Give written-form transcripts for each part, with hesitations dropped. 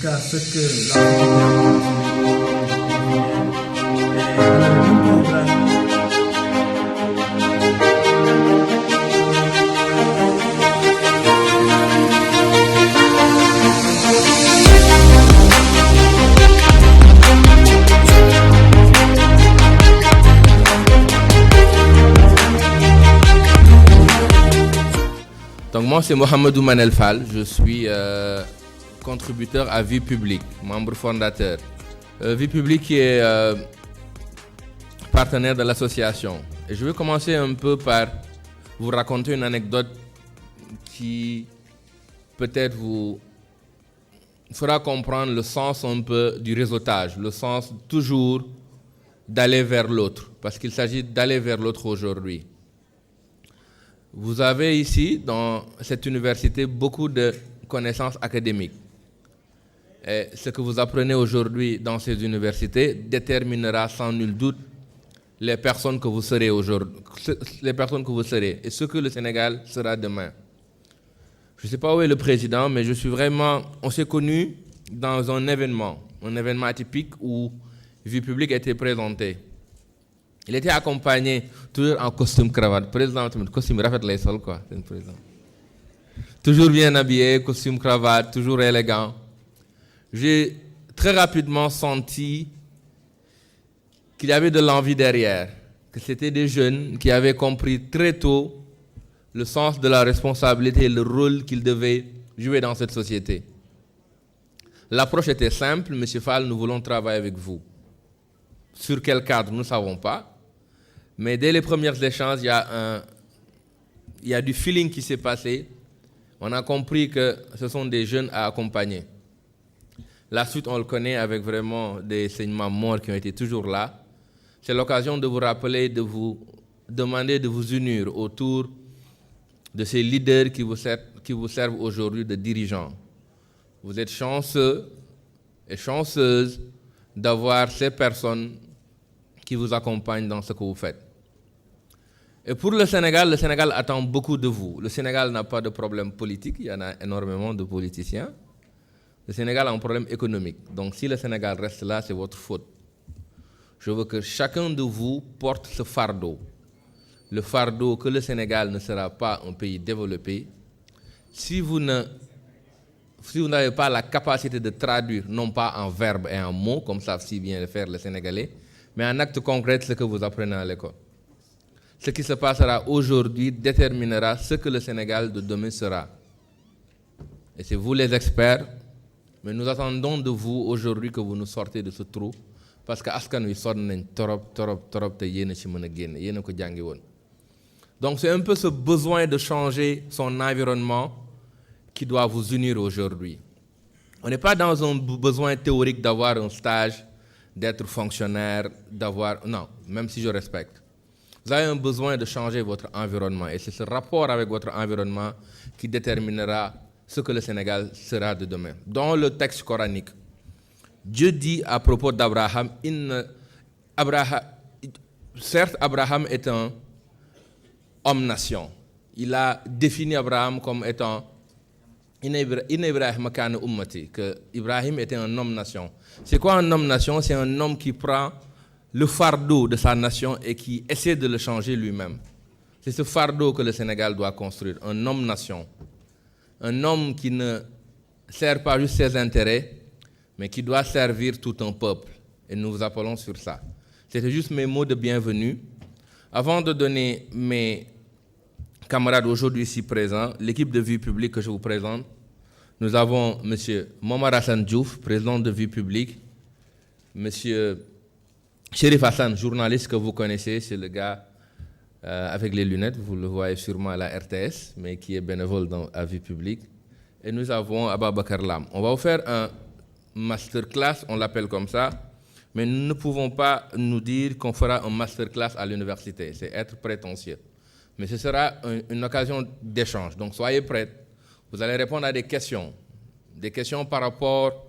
cas ce que la société Donc moi c'est Mohamedou Manel Fall, je suis contributeur à Vie Publique, membre fondateur. Vie Publique qui est partenaire de l'association. Et je vais commencer un peu par vous raconter une anecdote qui peut-être vous fera comprendre le sens un peu du réseautage, le sens toujours d'aller vers l'autre, parce qu'il s'agit d'aller vers l'autre aujourd'hui. Vous avez ici, dans cette université, beaucoup de connaissances académiques. Et ce que vous apprenez aujourd'hui dans ces universités déterminera sans nul doute les personnes que vous serez aujourd'hui, les personnes que vous serez et ce que le Sénégal sera demain. Je ne sais pas où est le président, mais on s'est connus dans un événement atypique où Vie Publique était présentée. Il était accompagné toujours en costume cravate. Président, costume rafet lay sol quoi, c'est le président. Toujours bien habillé, costume cravate, toujours élégant. J'ai très rapidement senti qu'il y avait de l'envie derrière, que c'était des jeunes qui avaient compris très tôt le sens de la responsabilité et le rôle qu'ils devaient jouer dans cette société. L'approche était simple, Monsieur Fall, nous voulons travailler avec vous. Sur quel cadre, nous ne savons pas. Mais dès les premiers échanges, il y a du feeling qui s'est passé. On a compris que ce sont des jeunes à accompagner. La suite, on le connaît avec vraiment des saignements morts qui ont été toujours là. C'est l'occasion de vous rappeler, de vous demander de vous unir autour de ces leaders qui vous servent aujourd'hui de dirigeants. Vous êtes chanceux et chanceuses d'avoir ces personnes qui vous accompagnent dans ce que vous faites. Et pour le Sénégal attend beaucoup de vous. Le Sénégal n'a pas de problème politique, il y en a énormément de politiciens. Le Sénégal a un problème économique. Donc si le Sénégal reste là, c'est votre faute. Je veux que chacun de vous porte ce fardeau. Le fardeau que le Sénégal ne sera pas un pays développé si vous n'avez pas la capacité de traduire, non pas en verbes et en mots, comme savent si bien le faire les Sénégalais, mais en actes concrets, ce que vous apprenez à l'école. Ce qui se passera aujourd'hui déterminera ce que le Sénégal de demain sera. Et c'est vous les experts, mais nous attendons de vous aujourd'hui que vous nous sortez de ce trou, parce que askan wi sonn nañ torop te yéen a ci mën a génn yéen a ko jàngi woon. Donc c'est un peu ce besoin de changer son environnement qui doit vous unir aujourd'hui. On n'est pas dans un besoin théorique d'avoir un stage, d'être fonctionnaire, non, même si je respecte. Vous avez un besoin de changer votre environnement et c'est ce rapport avec votre environnement qui déterminera ce que le Sénégal sera de demain. Dans le texte coranique, Dieu dit à propos d'Abraham, certes Abraham est un homme-nation. Il a défini Abraham comme étant Ibrahim kana ummati, que Ibrahim était un homme-nation. C'est quoi un homme-nation? C'est un homme qui prend le fardeau de sa nation et qui essaie de le changer lui-même. C'est ce fardeau que le Sénégal doit construire, un homme-nation. Un homme qui ne sert pas juste ses intérêts, mais qui doit servir tout un peuple. Et nous vous appelons sur ça. C'était juste mes mots de bienvenue. Avant de donner mes camarades aujourd'hui ici présents, l'équipe de Vie Publique que je vous présente, nous avons M. Momar Hassan Diouf, président de Vie Publique, M. Chérif Hassan, journaliste que vous connaissez, c'est le gars avec les lunettes, vous le voyez sûrement à la RTS, mais qui est bénévole à Vie Publique. Et nous avons Ababakar Lam. On va vous faire un masterclass, on l'appelle comme ça, mais nous ne pouvons pas nous dire qu'on fera un masterclass à l'université, c'est être prétentieux. Mais ce sera une occasion d'échange, donc soyez prêts. Vous allez répondre à des questions par rapport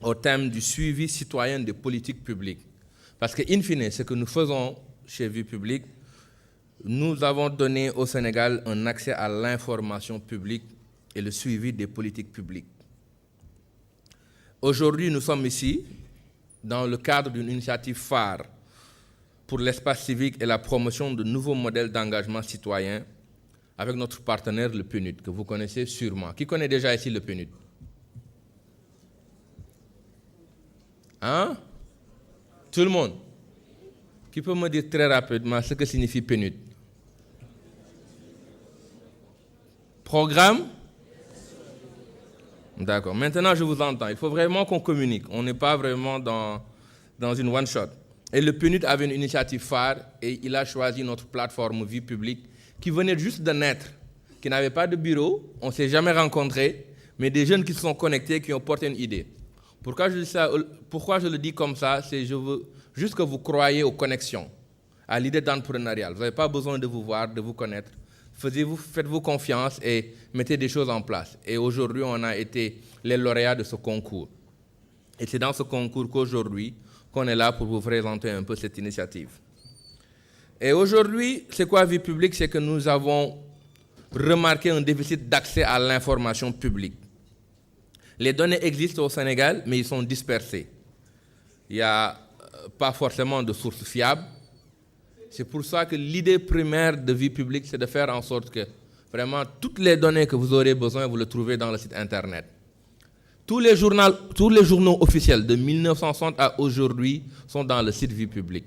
au thème du suivi citoyen des politiques publiques. Parce que, in fine, ce que nous faisons chez Vie Publique, nous avons donné au Sénégal un accès à l'information publique et le suivi des politiques publiques. Aujourd'hui, nous sommes ici dans le cadre d'une initiative phare pour l'espace civique et la promotion de nouveaux modèles d'engagement citoyen avec notre partenaire, le PNUD, que vous connaissez sûrement. Qui connaît déjà ici le PNUD? Hein? Tout le monde? Qui peut me dire très rapidement ce que signifie PNUD? Programme? D'accord. Maintenant, je vous entends. Il faut vraiment qu'on communique. On n'est pas vraiment dans une one-shot. Et le PNUD avait une initiative phare et il a choisi notre plateforme Vie publique qui venait juste de naître, qui n'avait pas de bureau, on ne s'est jamais rencontrés, mais des jeunes qui se sont connectés, qui ont porté une idée. Pourquoi je le dis comme ça? C'est je veux juste que vous croyez aux connexions, à l'idée d'entrepreneuriat. Vous n'avez pas besoin de vous voir, de vous connaître. Faites-vous confiance et mettez des choses en place. Et aujourd'hui, on a été les lauréats de ce concours. Et c'est dans ce concours qu'aujourd'hui, qu'on est là pour vous présenter un peu cette initiative. Et aujourd'hui, c'est quoi Vie publique? C'est que nous avons remarqué un déficit d'accès à l'information publique. Les données existent au Sénégal, mais ils sont dispersés. Il n'y a pas forcément de sources fiables. C'est pour ça que l'idée primaire de Vie publique, c'est de faire en sorte que vraiment toutes les données que vous aurez besoin, vous les trouvez dans le site Internet. Tous les journaux officiels de 1960 à aujourd'hui sont dans le site Vie publique.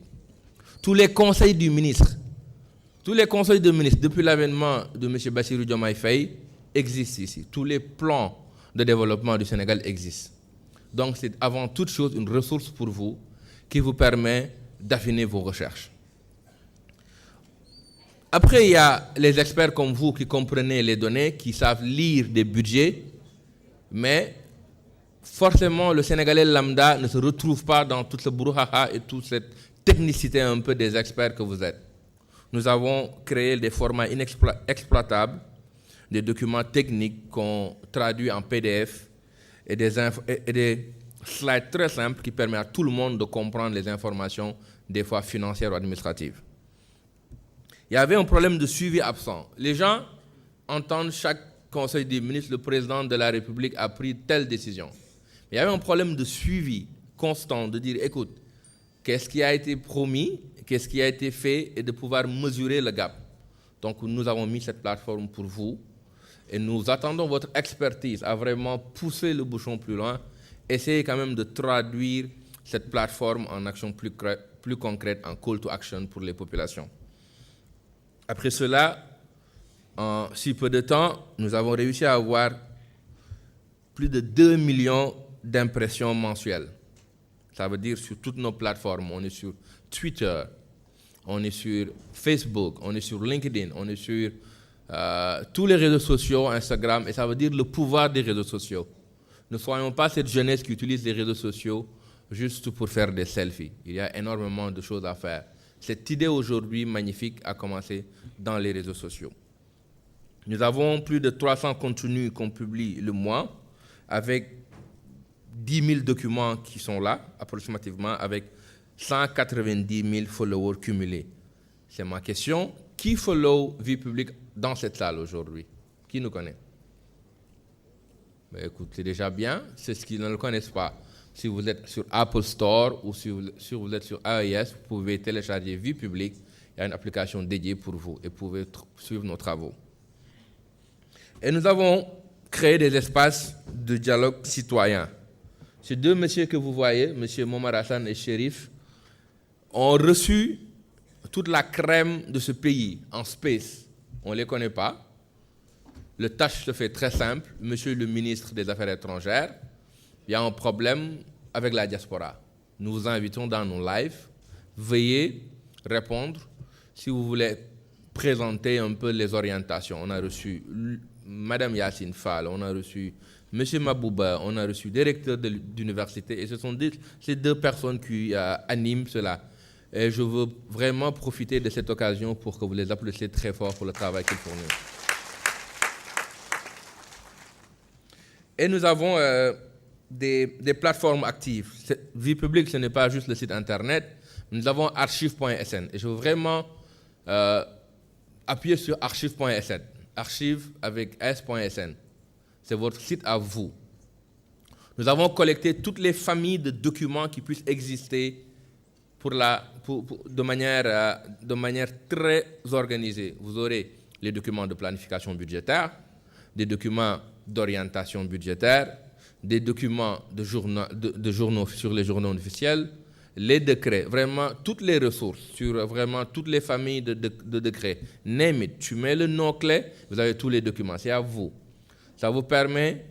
Tous les conseils du ministre, depuis l'avènement de M. Bassirou Diomaye Faye, existent ici. Tous les plans de développement du Sénégal existent. Donc c'est avant toute chose une ressource pour vous qui vous permet d'affiner vos recherches. Après, il y a les experts comme vous qui comprenez les données, qui savent lire des budgets, mais forcément, le Sénégalais lambda ne se retrouve pas dans tout ce brouhaha et toute cette technicité un peu des experts que vous êtes. Nous avons créé des formats inexploitables, des documents techniques qu'on traduit en PDF et des slides très simples qui permettent à tout le monde de comprendre les informations, des fois financières ou administratives. Il y avait un problème de suivi absent. Les gens entendent chaque conseil des ministres, le président de la République a pris telle décision. Il y avait un problème de suivi constant, de dire, écoute, qu'est-ce qui a été promis, qu'est-ce qui a été fait, et de pouvoir mesurer le gap. Donc nous avons mis cette plateforme pour vous, et nous attendons votre expertise à vraiment pousser le bouchon plus loin, essayez quand même de traduire cette plateforme en action plus concrète, en call to action pour les populations. Après cela, en si peu de temps, nous avons réussi à avoir plus de 2 millions d'impressions mensuelles. Ça veut dire sur toutes nos plateformes. On est sur Twitter, on est sur Facebook, on est sur LinkedIn, on est sur tous les réseaux sociaux, Instagram, et ça veut dire le pouvoir des réseaux sociaux. Ne soyons pas cette jeunesse qui utilise les réseaux sociaux juste pour faire des selfies. Il y a énormément de choses à faire. Cette idée aujourd'hui magnifique a commencé dans les réseaux sociaux. Nous avons plus de 300 contenus qu'on publie le mois, avec 10 000 documents qui sont là, approximativement, avec 190 000 followers cumulés. C'est ma question. Qui follow Vie publique dans cette salle aujourd'hui? Qui nous connaît? Ben, écoute, c'est déjà bien. C'est ce qui ne le connaissent pas. Si vous êtes sur Apple Store ou si vous êtes sur iOS, vous pouvez télécharger Vie publique. Il y a une application dédiée pour vous et vous pouvez suivre nos travaux. Et nous avons créé des espaces de dialogue citoyen. Ces deux messieurs que vous voyez, M. Momar Hassan et Chérif, ont reçu toute la crème de ce pays en space. On ne les connaît pas. Le tâche se fait très simple. Monsieur le ministre des Affaires étrangères, il y a un problème avec la diaspora. Nous vous invitons dans nos lives. Veuillez répondre si vous voulez présenter un peu les orientations. On a reçu Madame Yacine Fall, on a reçu Monsieur Mabouba, on a reçu des recteurs d'université, et ce sont ces deux personnes qui animent cela. Et je veux vraiment profiter de cette occasion pour que vous les applaudissiez très fort pour le travail qu'ils fournissent. Et nous avons des plateformes actives. Vie publique, ce n'est pas juste le site internet. Nous avons archive.sn. Et je veux vraiment appuyer sur archive.sn. Archive avec s.sn. C'est votre site à vous. Nous avons collecté toutes les familles de documents qui puissent exister de manière très organisée. Vous aurez les documents de planification budgétaire, des documents d'orientation budgétaire, des documents de journaux sur les journaux officiels, les décrets, vraiment toutes les ressources sur vraiment toutes les familles de décrets. Name it, tu mets le nom-clé, vous avez tous les documents, c'est à vous. Ça vous permet,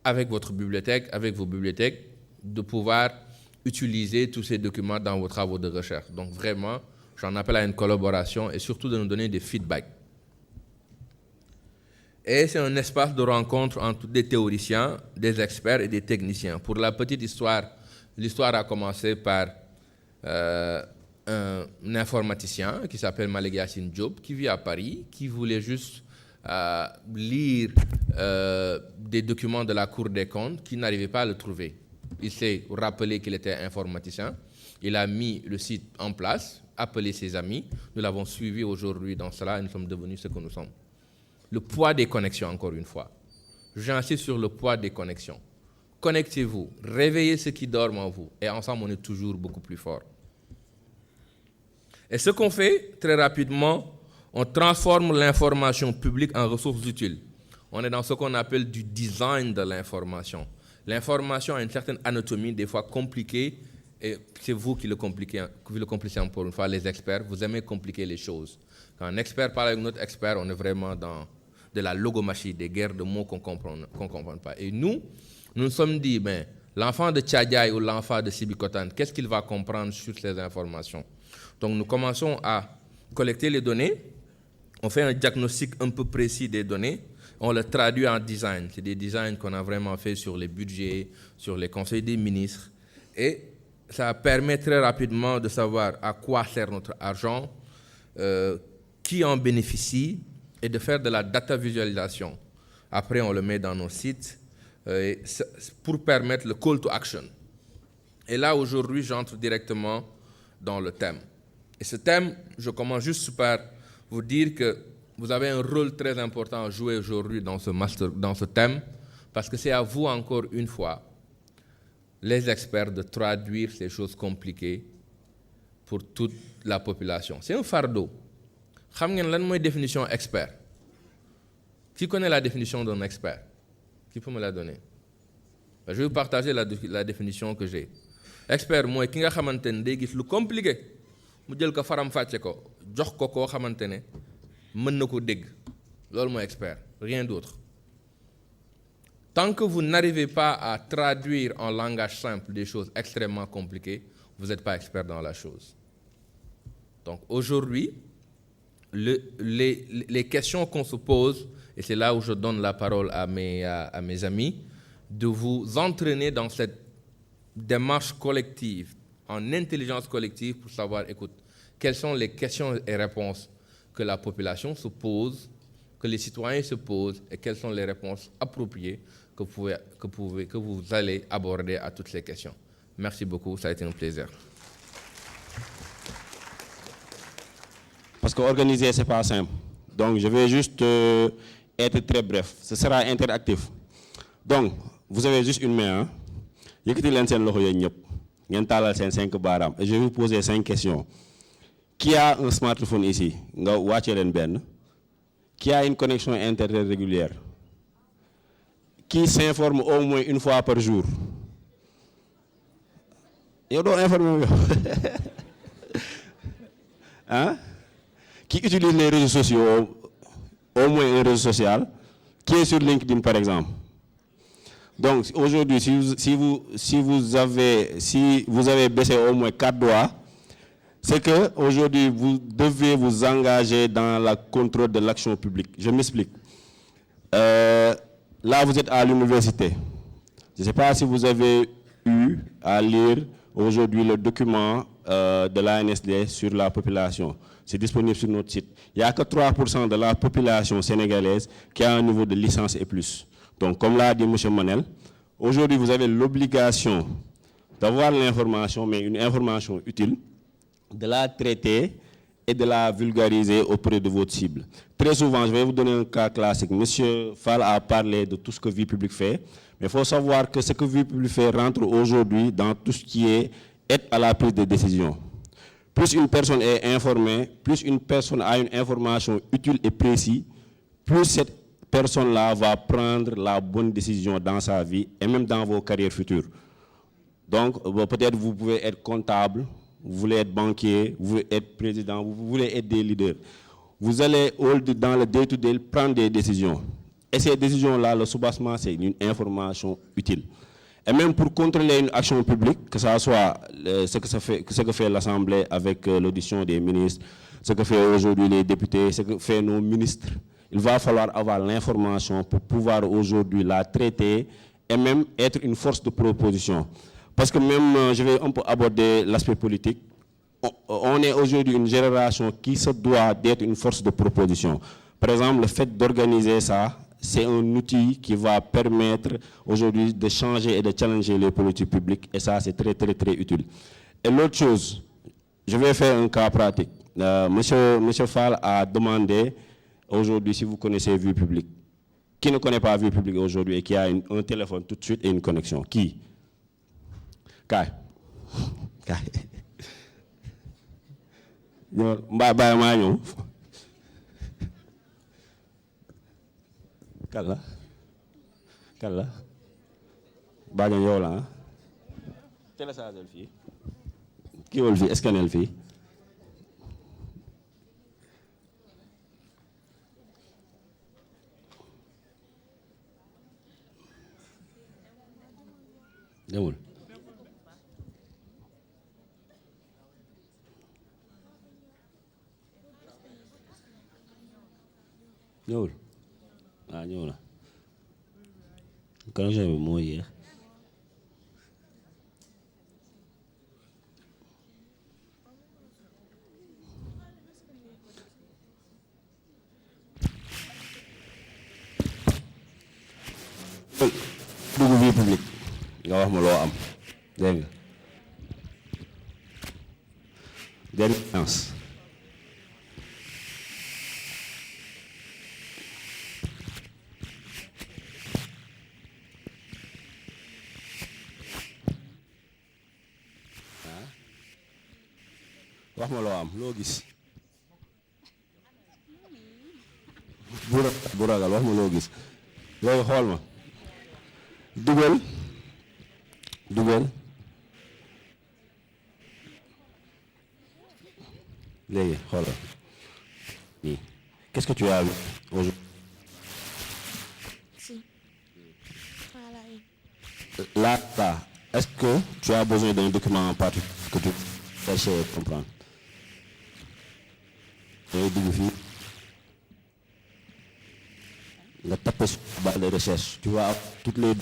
avec vos bibliothèques, de pouvoir utiliser tous ces documents dans vos travaux de recherche. Donc vraiment, j'en appelle à une collaboration et surtout de nous donner des feedbacks. Et c'est un espace de rencontre entre des théoriciens, des experts et des techniciens. Pour la petite histoire, l'histoire a commencé par un informaticien qui s'appelle Malick Yacine Diop, qui vit à Paris, qui voulait juste lire des documents de la Cour des comptes, qui n'arrivait pas à le trouver. Il s'est rappelé qu'il était informaticien. Il a mis le site en place, appelé ses amis. Nous l'avons suivi aujourd'hui dans cela et nous sommes devenus ce que nous sommes. Le poids des connexions, encore une fois. J'insiste sur le poids des connexions. Connectez-vous, réveillez ceux qui dorment en vous et ensemble, on est toujours beaucoup plus fort. Et ce qu'on fait, très rapidement, on transforme l'information publique en ressources utiles. On est dans ce qu'on appelle du design de l'information. L'information a une certaine anatomie, des fois compliquée, et c'est vous qui le compliquez encore une fois, les experts. Vous aimez compliquer les choses. Quand un expert parle avec notre expert, on est vraiment dans de la logomachie, des guerres de mots qu'on comprend pas. Et nous nous sommes dit, l'enfant de Tchadjaï ou l'enfant de Sibikotan, qu'est-ce qu'il va comprendre sur ces informations? Donc nous commençons à collecter les données, on fait un diagnostic un peu précis des données, on le traduit en design. C'est des designs qu'on a vraiment fait sur les budgets, sur les conseils des ministres. Et ça permet très rapidement de savoir à quoi sert notre argent, qui en bénéficie, et de faire de la data visualisation. Après, on le met dans nos sites pour permettre le call to action. Et là, aujourd'hui, j'entre directement dans le thème. Et ce thème, je commence juste par vous dire que vous avez un rôle très important à jouer aujourd'hui dans ce thème, parce que c'est à vous, encore une fois, les experts, de traduire ces choses compliquées pour toute la population. C'est un fardeau. Xam ngeen lan mooy définition expert? Qui connaît la définition d'un expert? Qui peut me la donner? Je vais vous partager la définition que j'ai. Expert mooy ki nga xamante ne day gis lu compliqué mu jël ko faram fàcce ko jox ko koo xamante ne mën na ko dégg. Loolu mooy expert, rien d'autre. Tant que vous n'arrivez pas à traduire en langage simple des choses extrêmement compliquées, vous n'êtes pas expert dans la chose. Donc aujourd'hui, les questions qu'on se pose, et c'est là où je donne la parole à mes amis, de vous entraîner dans cette démarche collective, en intelligence collective, pour savoir, écoute, quelles sont les questions et réponses que la population se pose, que les citoyens se posent, et quelles sont les réponses appropriées que vous allez aborder à toutes ces questions. Merci beaucoup, ça a été un plaisir. Parce qu'organiser, ce n'est pas simple. Donc, je vais juste être très bref. Ce sera interactif. Donc, vous avez juste une main. Et je vais vous poser 5 questions. Qui a un smartphone ici? Qui a une connexion Internet régulière? Qui s'informe au moins une fois par jour? Je dois informer. Hein? Qui utilise les réseaux sociaux, au moins un réseau social, qui est sur LinkedIn par exemple. Donc aujourd'hui, si vous avez baissé au moins 4 doigts, c'est que aujourd'hui vous devez vous engager dans le contrôle de l'action publique. Je m'explique. Là, vous êtes à l'université. Je ne sais pas si vous avez eu à lire aujourd'hui le document de l'ANSD sur la population. C'est disponible sur notre site. Il n'y a que 3% de la population sénégalaise qui a un niveau de licence et plus. Donc, comme l'a dit M. Manel, aujourd'hui, vous avez l'obligation d'avoir l'information, mais une information utile, de la traiter et de la vulgariser auprès de votre cible. Très souvent, je vais vous donner un cas classique. Monsieur Fall a parlé de tout ce que Vie Publique fait, mais il faut savoir que ce que Vie Publique fait rentre aujourd'hui dans tout ce qui est aide à la prise de décision. Plus une personne est informée, plus une personne a une information utile et précise, plus cette personne-là va prendre la bonne décision dans sa vie et même dans vos carrières futures. Donc, peut-être vous pouvez être comptable, vous voulez être banquier, vous voulez être président, vous voulez être des leaders. Vous allez, dans le day-to-day, prendre des décisions. Et ces décisions-là, le soubassement, c'est une information utile. Et même pour contrôler une action publique, que ce soit ce que fait l'Assemblée avec l'audition des ministres, ce que fait aujourd'hui les députés, ce que fait nos ministres, il va falloir avoir l'information pour pouvoir aujourd'hui la traiter et même être une force de proposition. Parce que même, je vais un peu aborder l'aspect politique, on est aujourd'hui une génération qui se doit d'être une force de proposition. Par exemple, le fait d'organiser ça, c'est un outil qui va permettre aujourd'hui de changer et de challenger les politiques publiques, et ça, c'est très, très, très utile. Et l'autre chose, je vais faire un cas pratique. Monsieur Fall a demandé aujourd'hui si vous connaissez Vie Publique. Qui ne connaît pas Vie Publique aujourd'hui et qui a un téléphone tout de suite et une connexion? Qui? Kai. Kalla baña yow la téléchargel fii kiiwal fii scanel fii demul ñëwul ñëw na connexion bi moo yéex dugg Vie Publique nga wax ma loo am dégg nga dernière chance wax ma loo am loo gis bu ragal wax ma loo gis léegi xool ma dugal léegi xoolal nii qu'est-ce que tu as vu aujourd'hui? Si. Voilà. Là, est-ce que tu as besoin d'un document en particulier que tu cherches à comprendre? ngay dugg fii nga tapé sur barre de recherche tu vois toutes les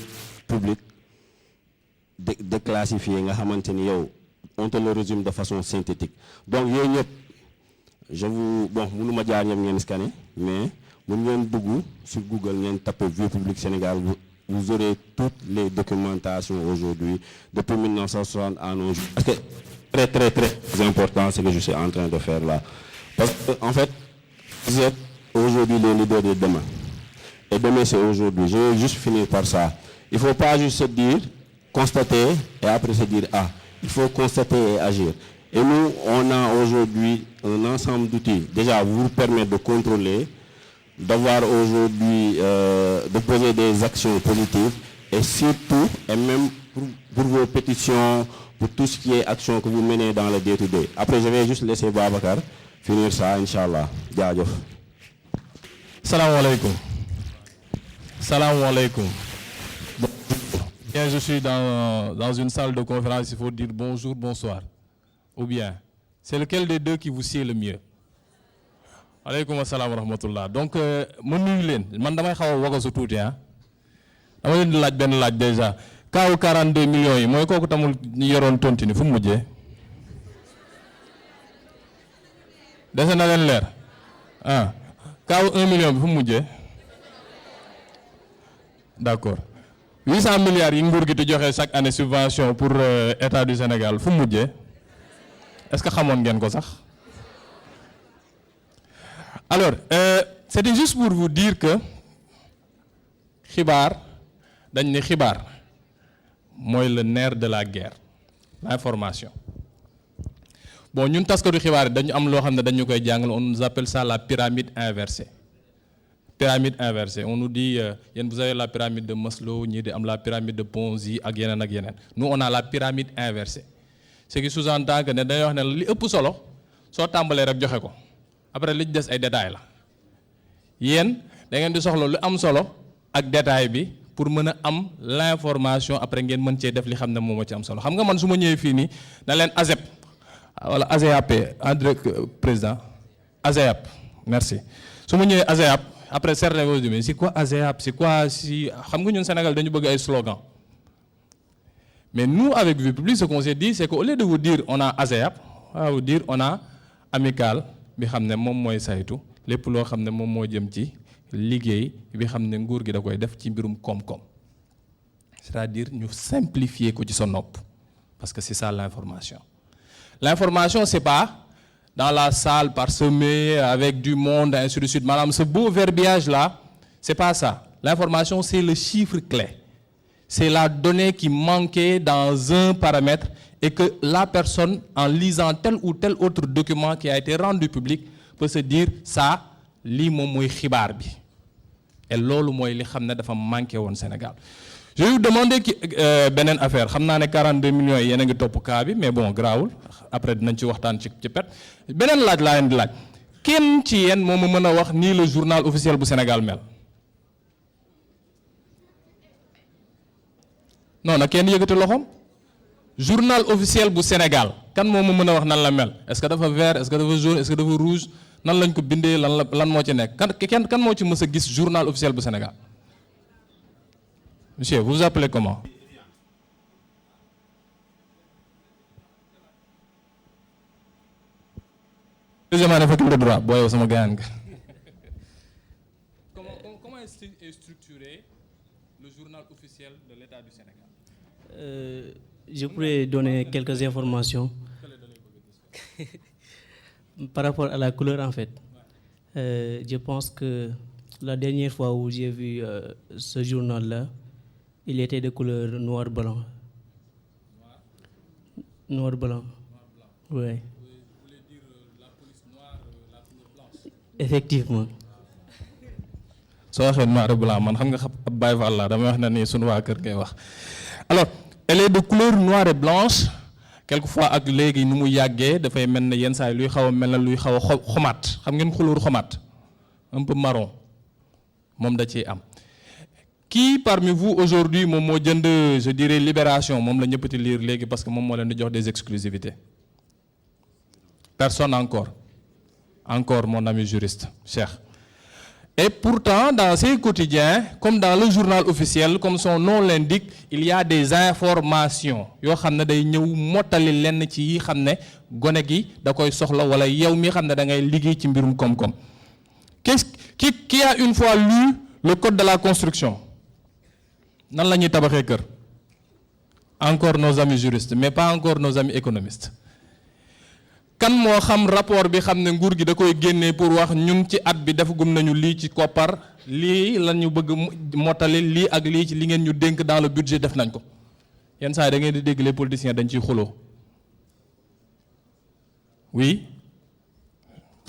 publics déclassifiés nga xamante ni yow on te le résume de façon synthétique donc yooyu ñëpp je vous mënuma jaar ñëpp ngeen scanner mais mën ngeen dugg sur Google ngeen tapé Vie Publique Sénégal vous aurez toutes les documentations aujourd'hui depuis 1960 à nos jours. Parce que très très très important ce que je suis en train de faire là. Parce qu'en fait, vous êtes aujourd'hui les leaders de demain. Et demain, c'est aujourd'hui. Je vais juste finir par ça. Il ne faut pas juste se dire, constater, et après se dire, il faut constater et agir. Et nous, on a aujourd'hui un ensemble d'outils. Déjà, vous permettre de contrôler, d'avoir aujourd'hui, de poser des actions positives, et surtout, et même pour vos pétitions, pour tout ce qui est action que vous menez dans le day-to-day. Après, je vais juste laisser Babacar finir ça, Inch'Allah. Jaajëf. Salam alaikum. Salam alaikum. Bien, je suis dans une salle de conférence, il faut dire bonjour, bonsoir. Ou bien, c'est lequel des deux qui vous sied le mieux? Aleykum assalam wa rahmatullah. Donc, ma nuyu leen man damay xaw a wagasu tuuti dama leen di laaj benn laaj déjà kaawu 42 millions yi mooy kooku tamul ñu yoroon tontini fu mu mujjee dese na leen leer kaawu 1 million bi fu mu mujjee d'accord 800 milliards yi nguur gi di joxe chaque année subvention pour État du Sénégal fu mu mujjee est-ce que xamoon ngeen ko sax Alors, c'était juste pour vous dire que xibaar dañ ne xibaar mooy le nerf de la guerre, l'information. Bon, ñun taskatu xibaar dañu am loo xam ne dañu koy jàngal, on nous appelle ça la pyramide inversée. Pyramide inversée, on nous dit yéen vous avez la pyramide de Maslow, ñii di am la pyramide de Ponzi ak yeneen ak yeneen. Nous on a la pyramide inversée. Ce qui sous-entend que ne dañuy wax ne li ëpp solo soo tàmbalee rek joxe ko après li ci des ay détails la yéen da ngeen di soxla lu am solo ak détail bi pour mën a am l'information après ngeen mën cee def li xam ne moom moo ci am solo. Xam nga man su ma ñëwee fii nii na leen ASEP wala ASEAP André président ASEAP merci su ma ñëwee ASEAP après certains vont dire mais c'est quoi ASEAP c'est quoi si xam nga ñun Sénégal dañu bëgg ay slogan. Mais nous, avec Vie Publique, ce qu'on s'est dit, c'est qu'au lieu de vous dire on a ASEAP, on va vous dire on a Amical, bi xam ne moom mooy saytu lépp loo xam ne moom moo jëm ci liggéey bi xam ne nguur gi da koy def ci mbirum koom-koom. C'est-à-dire ñu simplifier ko ci sa nopp parce que c'est ça l'information. L'information, c'est pas dans la salle parsemée avec du monde, ainsi de suite. Madame, ce beau verbiage-là, c'est pas ça. L'information, c'est le chiffre clé. C'est la donnée qui manquait dans un paramètre et que la personne, en lisant tel ou tel autre document qui a été rendu public, peut se dire ça, lii moom mooy xibaar bi. Et loolu mooy li xam ne dafa manqué woon Sénégal. Je vais vous demander beneen affaire xam naa ne 42 millions yi yéen a ngi topp cas bi mais bon garaawul après dinañ ci waxtaan ci pet beneen laaj laa leen di laaj kenn ci yéen moo ma mën a wax nii le journal officiel bu Sénégal mel. Non na kenn yëkkati loxoom journal officiel bu Sénégal kan moo ma mën a wax nan la mel est-ce que dafa vert est-ce que dafa jaune est-ce que dafa rouge nan lañ ko bindee lan moo ci nekk kan moo ci mës a gis journal officiel bu Sénégal. Monsieur, vous vous appelez comment? Deuxième année faculté de droit booy yow sama gaañ nga. Comment est structuré le journal officiel de l'État du Sénégal? Je pourrais donner quelques informations par rapport à la couleur en fait. Je pense que la dernière fois où j'ai vu ce journal-là, il était de couleur noir-blanc. Noir-blanc. Oui. Vous voulez dire la police noire, la couleur blanche? Effectivement. soo waxee noir et blanc man xam nga ab Baye Fall la damay wax na ni sunu waa kër ngay wax. Alors elle est de couleur noire et blanche quelquefois ak léegi nu mu yàggee dafay mel ne yenn saa yi luy xaw a mel na luy xaw a xomaat xam ngeen couleur xomaat un peu marron moom da ciy am. Qui parmi vous aujourd'hui moom moo jënd je dirais Libération moom la ñëpp di lire léegi parce que moom moo leen di jox des exclusivités? Personne encore. Encore mon ami juriste Cheikh. Et pourtant dans ces quotidiens comme dans le journal officiel comme son nom l'indique il y a des informations yoo xam ne day ñëw mottali lenn ci yi xam ne gone gi da koy soxla wala yow mi xam ne da ngay liggéey ci mbirum koom-koom. Qui a une fois lu le code de la construction? Nan la ñuy tabaxee kër? Encore nos amis juristes mais pas encore nos amis économistes. Kan moo xam rapport bi xam ne nguur gi da koy génnee pour wax ñun ci at bi defagum nañu lii ci koppar lii la ñu bëgg mottali lii ak lii ci li ngeen ñu dénk dans le budget def nañ ko yenn saa yi da ngeen di dégg les politiciens dañ ciy xuloo. Oui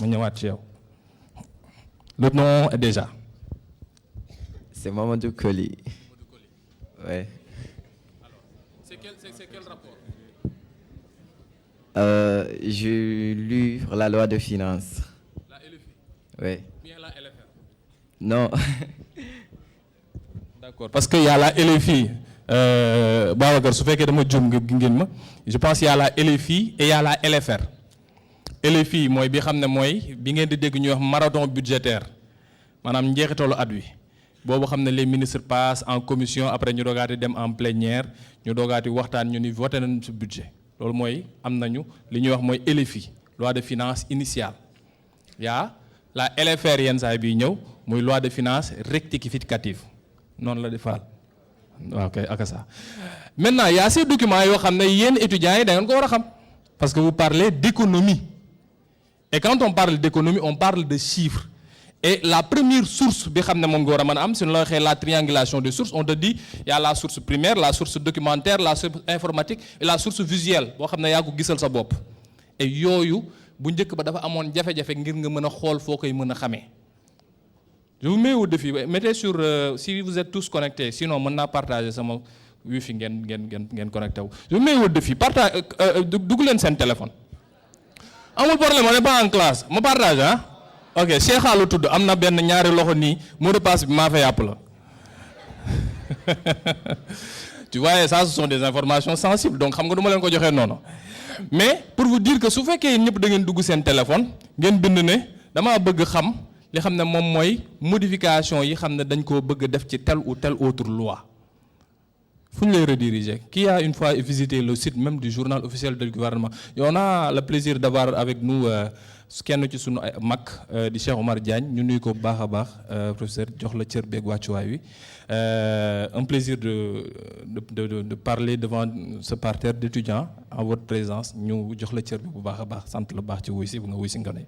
ma ñëwaat ci yow. Le nom est déjà. C'est Mamadou Koli. Ouais. Alors, c'est quel rapport? J'ai lu la loi de finances. La LFI? Oui. Bien la LFR? Non. D'accord, parce qu'il y a la LFI. Babacar, su fekkee dama juum nga ngeen ma je pense qu'il y a la LFI et il y a la LFR. LFI mooy bi xam ne mooy bi ngeen di dégg ñuy wax marathon budgétaire maanaam njeexitalu at wi boobu xam ne les ministres passent en commission après ñu doogaati dem en plénière ñu doogaati waxtaan ñu ni voté nañu ci budget loolu mooy am nañu li ñuy wax mooy LFI loi de finances initiale. Il y a la LFR yenn saa bi ñëw muy loi de finances rectificative noonu la defaal waaw kay ak ça. Maintenant il y a ces documents yoo xam ne yéen étudiants yi da ngeen ko war a xam parce que vous parlez d'économie. Et quand on parle d'économie, on parle de chiffres. Et la première source bi xam ne moom nga war a mën a am si la waxee la triangulation des sources on te dit il y a la source primaire la source documentaire la source informatique et la source visuelle boo xam ne yaa ko gisal sa bopp. Et yooyu bu njëkk ba dafa amoon jafe-jafe ngir nga mën a xool foo koy mën a xamee. Je vous mets au défi mettez sur si vous êtes tous connectés sinon mën naa partager sama wifi ngeen connecté wu. Je vous mets au défi partage dugg leen seen téléphone. amul problème on n'est pas en classe ma partage ah. ok Cheikh Alou tudd am na benn ñaari loxo nii mot de passe bi maa fa yàpp la tu vois ça ce sont des informations sensibles donc xam nga du ma leen ko joxee noonu mais pour vous dire que su fekkee ñëpp da ngeen dugg seen téléphone ngeen bind ne damaa bëgg xam li xam ne moom mooy modification yi xam ne dañ koo bëgg def ci telle ou telle autre loi fu ñu lay rediriger qui a une fois visité le site même du journal officiel du gouvernement et on a le plaisir d'avoir avec nous kenn ci sunu mag di Cheikh Omar Diagne ñu nuyu ko bu baax a baax professeur jox la cër beeg wàccuwaay wi un plaisir de parler devant ce parterre d'étudiants en votre présence ñu jox la cër bi bu baax a baax sant la baax ci wuy si bu nga wuy si nga ne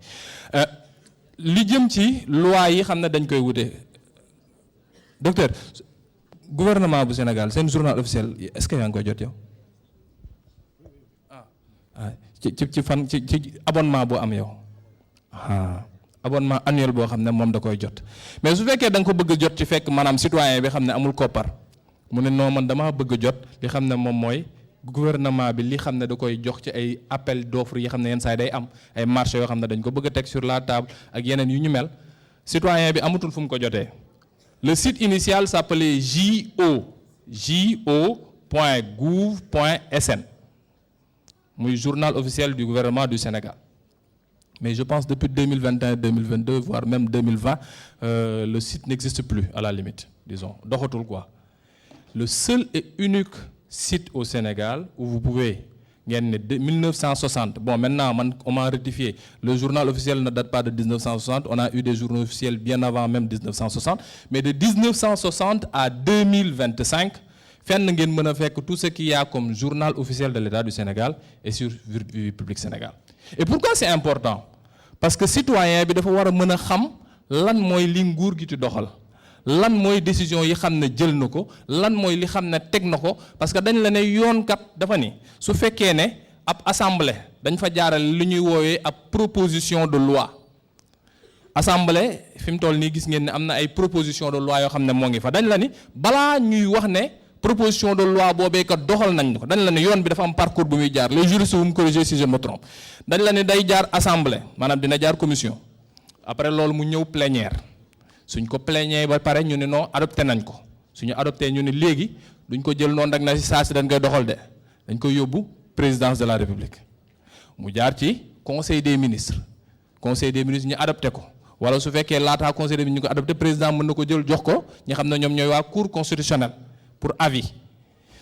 li jëm ci loi yi xam ne dañ koy wute docteur gouvernement bu Sénégal seen journal officiel est-ce que yaa ngi koy jot yow ci fan ci abonnement boo am yow abonnement annuel boo xam ne moom da koy jot mais su fekkee da nga ko bëgg a jot ci fekk maanaam citoyen bi xam ne amul koppar mu ne non man damaa bëgg a jot li xam ne moom mooy gouvernement bi li xam ne da koy jox ci ay appel d'offres yi xam ne yenn saa yi day am ay marché yoo xam ne dañ ko bëgg a teg sur la table ak yeneen yu ñu mel citoyen bi amatul fu mu ko jotee. Le site initial s'appelait jo.gouv.sn muy journal officiel du gouvernement du Sénégal mais je pense depuis 2021-2022 voire même 2020 le site n'existe plus à la limite disons doxatul quoi. Le seul et unique site au Sénégal où vous pouvez ngeen ne 1960 bon maintenant on m'a rectifié le journal officiel ne date pas de 1960 on a eu des journaux officiels bien avant même 1960 mais de 1960 à 2025 fenn ngeen mën a fekk tout ce qu'il y a comme journal officiel de l'État du Sénégal et sur Vie publique Sénégal. Et pourquoi c'est important parce que citoyen bi dafa war a mën a xam lan mooy li nguur gi ci doxal lan mooy décision yi xam ne jël na ko lan mooy li xam ne teg na ko parce que dañ la ne yoon kat dafa ni su fekkee ne ab assemblée dañ fa jaarale li ñuy woowee ab proposition de loi assemblée fi mu toll nii gis ngeen ne am na ay proposition de loi yoo xam ne moo ngi fa dañ la ni balaa ñuy wax ne proposition de loi boobee kat doxal nañ ko dañ la ne yoon bi dafa am parcours bu muy jaar les juristes vous me corrigez si je me trompe dañ la ne day jaar assemblée maanaam dina jaar commission après loolu mu ñëw plénière. suñ ko plénier ba pare ñu ne non adopté nañ ko suñu adopté ñu ne léegi duñ ko jël noonu rek na si saa si dañ koy doxal de dañ koy yóbbu présidence de la république mu jaar ci conseil des ministres ñu adopté ko wala su fekkee laataa conseil des ministres ñu ko adopté président mën na ko jël jox ko ñi xam ne ñoom ñooy waa cour constitutionnelle pour avis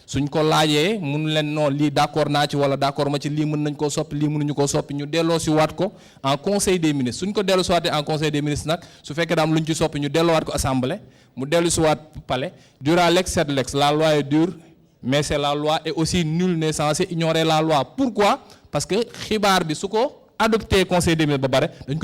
suñ ko laajee mun leen non lii d'accord naa ci wala d'accord ma ci lii mën nañ koo soppi lii mënuñu koo soppi ñu delloo si waat ko en conseil des ministres suñ ko delloo si waatee en conseil des ministres nag su fekkee daam lu ñu ci soppi ñu delloowaat ko assemblée mu dellu si waat palais dura lex sed lex la loi est dure mais c'est la loi et aussi nul n'est censé ignorer la loi. Pourquoi? Parce que xibaar bi su ko adopté conseil des ministres ba bare dañ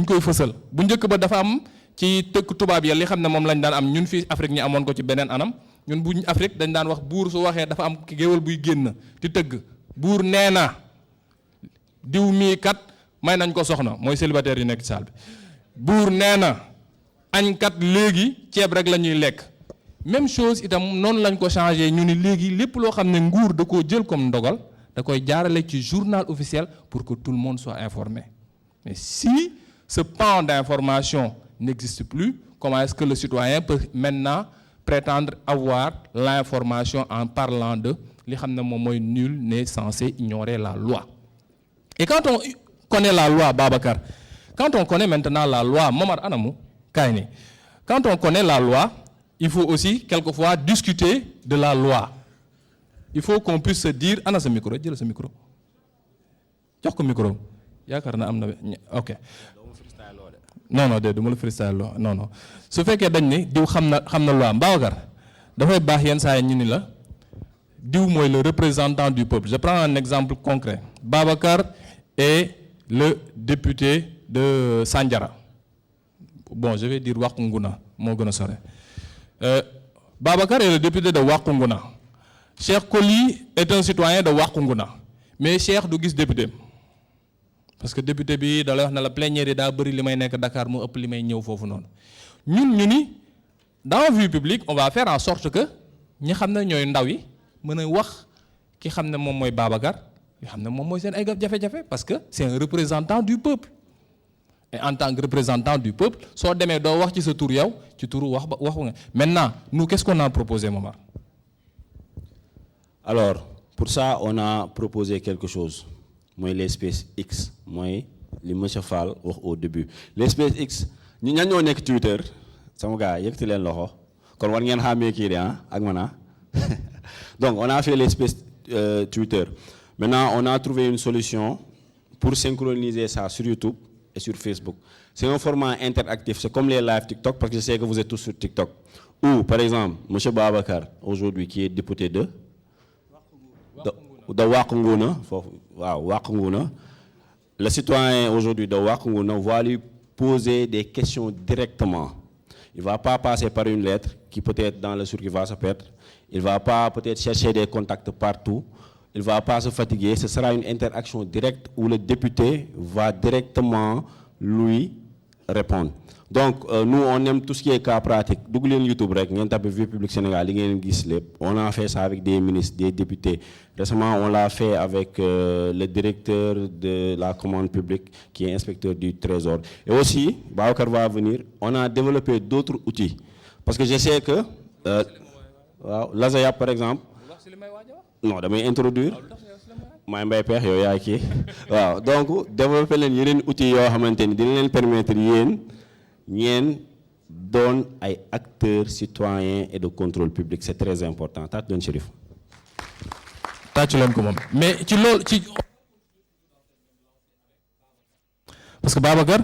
koy fësal bu njëkk ba dafa am ci tëkk tubaab ya li xam ne moom lañ daan am ñun fii Afrique ñu amoon ko ci beneen anam ñun bu Afrique dañ daan wax buur su waxee dafa am géwél buy génn di tëgg buur nee na diw mii kat may nañ ko soxna mooy célibataire yu nekk ci salle bi buur nee na añ kat léegi ceeb rek la ñuy lekk même chose itam noonu lañ ko changé ñu ni léegi lépp loo xam ne nguur da koo jël comme ndogal da koy jaarale ci journal officiel pour que tout le monde soit informé mais si ce pan d'information n'existe plus, comment est-ce que le citoyen peut maintenant prétendre avoir l'information en parlant de li xam ne moom mooy nul n'est censé ignorer la loi. Et quand on connaît la loi, Babacar, quand on connaît maintenant la loi, Momar Anamou, Kaini, quand on connaît la loi, il faut aussi quelquefois discuter de la loi. Il faut qu'on puisse se dire, ana ce micro, dis-le ce micro. Jox ko micro. Yaakaar na am na OK. non de du ma la freestyle loo non su fekkee dañ ne diw xam na loi Babacar dafay baax yenn saa yi ñu ni la diw mooy le représentant du peuple. Je prends un exemple concret. Babacar est le député de Sandiara. bon je vais dire Wack Ngouna moo gën a sore Babacar est le député de Wack Ngouna Cheikh Coly est un citoyen de Wack Ngouna mais Cheikh du gis député parce que député bi da lay wax ne la plénière yi daa bëri li may nekk Dakar mu ëpp li may ñëw foofu noonu ñun ñu ni dans vie publique on va faire en sorte que ñi xam ne ñooy ndaw yi mën a wax ki xam ne moom mooy Babacar yoo xam ne moom mooy seen ay jafe-jafe parce que c'est un représentant du peuple et en tant que représentant du peuple soo demee doo wax ci sa tur yow ci turu waxu nga maintenant nous qu'est-ce qu'on a proposé Momar? Alors pour ça on a proposé quelque chose mooy les SpaceX mooy li monsieur Fall wax au début les SpaceX ñu ñan ñoo nekk Twitter sama gars yëkkati leen loxo kon war ngeen xàmmee kii de ak mana donc on a fait les Space Twitter maintenant on a trouvé une solution pour synchroniser ça sur YouTube et sur Facebook c'est un format interactif c'est comme les live TikTok parce que je sais que vous êtes tous sur TikTok ou par exemple monsieur Babacar aujourd'hui qui est député de Wack Ngouna foofu waaw Wack Ngouna le citoyen aujourd'hui de Wack Ngouna va lui poser des questions directement il va pas passer par une lettre qui peut-être dans le circuit va se perdre il va pas peut-être chercher des contacts partout il va pas se fatiguer ce sera une interaction directe où le député va directement lui répondre donc nous on aime tout ce qui est cas pratique dugg leen YouTube rek ngeen tapé Vie Publique Sénégal li ngeen gis lépp on a fait ça avec des ministres des députés récemment on l'a fait avec le directeur de la commande publique qui est inspecteur du Trésor et aussi Babacar va venir on a développé d'autres outils parce que je sais que waaw Lazaya par exemple non damay introduire maay mbay peex yow yaay kii waaw donc développer leen yeneen outils yoo xamante ni dina leen permettre yéen ñeen doon ay acteurs citoyens et de contrôle public c'est très important tàcc doon Chérif tàcc leen ko moom mais ci loolu ci parce que Babacar